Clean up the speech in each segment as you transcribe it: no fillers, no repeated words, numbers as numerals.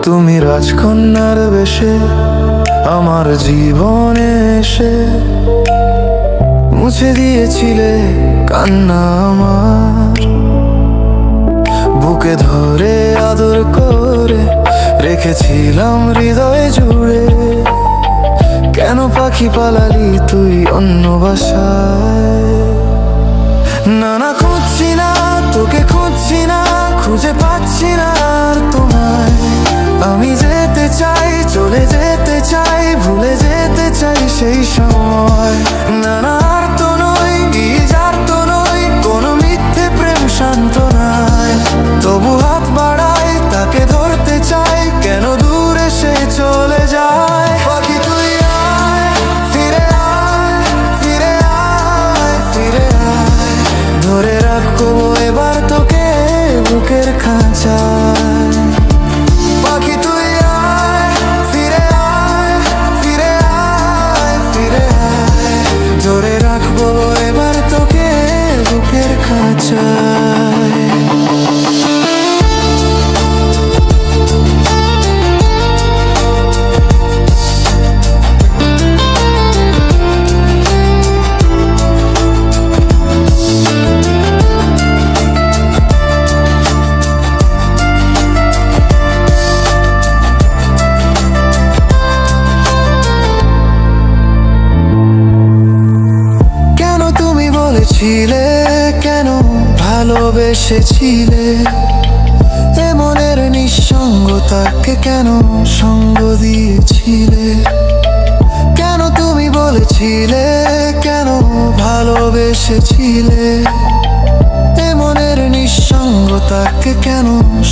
তুমি রাজকন্যার বেশে আমার জীবনে এসে মুছে দিয়েছিলে কান্না আমার। বুকে ধরে আদর করে রেখেছিলাম হৃদয়ে জুড়ে। কেন পাখি পালালি তুই অন্য বাসায়? না না, খুঁজছি না তোকে, খুঁজছি না, খুঁজে পাচ্ছি না আর তোমায়। আমি যেতে চাই, চলে যেতে চাই, ভুলে যেতে চাই সেই সময়। না না, আর তো নই, যার তো নই, কোনো মিথ্যে প্রেম শান্ত নাই। তবু হাত বাড়াই, তাকে ধরতে চাই, কেন দূরে সে চলে যায়। পাখি তুই আয়, ফিরে আয়, ফিরে আয়, ফিরে আয়। ধরে রাখবো এবার তোকে বুকের খাঁচায়। পাখি তুই আয়, ফিরে আয়, ফিরে আয়, ফিরে আয়। ধরে রাখবো এবার তোকে বুকের খাঁচায়। ছিলে কেন ভালোবেসেছিলে এ মনের নিঃসঙ্গতাকে, কেন সঙ্গ দিয়েছিলে? কেন তুমি বলেছিলে, কেন ভালোবেসেছিলে এ মনের নিঃসঙ্গতাকে, কেন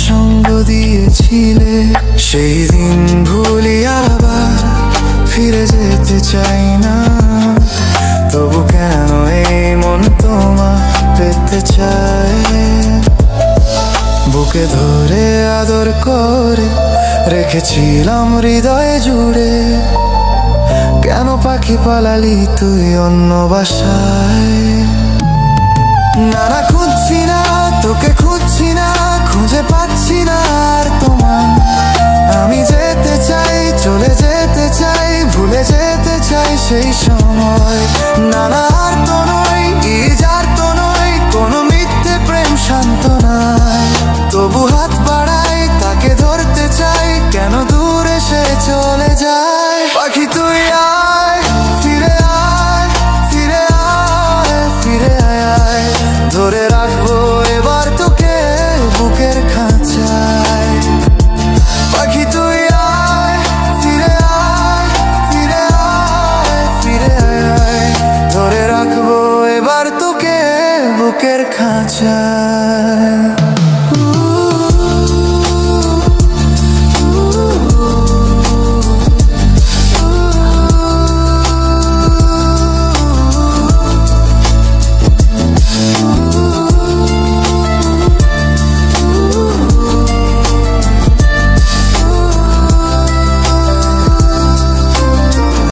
সঙ্গ দিয়েছিলে? সেই দিন ভুলি আবার ফিরে যেতে চাই না, তবু কেন এই মন তোমার পেতে চায়? বুকে ধরে আদর করে রেখেছিলাম হৃদয়ে জুড়ে। কেন পাখি পালালি তুই অন্য বাসায়? না না, খুঁজছি না তোকে, খুঁজছি না, খুঁজে পাচ্ছি না আর তোমায়। আমি যেতে চাই, চলে যেতে চাই, ভুলে যেতে চাই সেই সময়। না না, আর তো নই, যার তো নই, কোনো মিথ্যে প্রেম শান্ত নাই। তবু হাত বাড়াই, তাকে ধরতে চাই, কেন দূরে সে চলে যায়। পাখি তুই আয়, ফিরে আয়, ফিরে আয়, ফিরে আয়। ধরে রাখবো এবার তোকে বুকের খাঁচায়। পাখি তুই আয়, ফিরে আয়, ফিরে আয়, ফিরে আয়। ধরে রাখবো এবার তোকে বুকের খাঁচায়।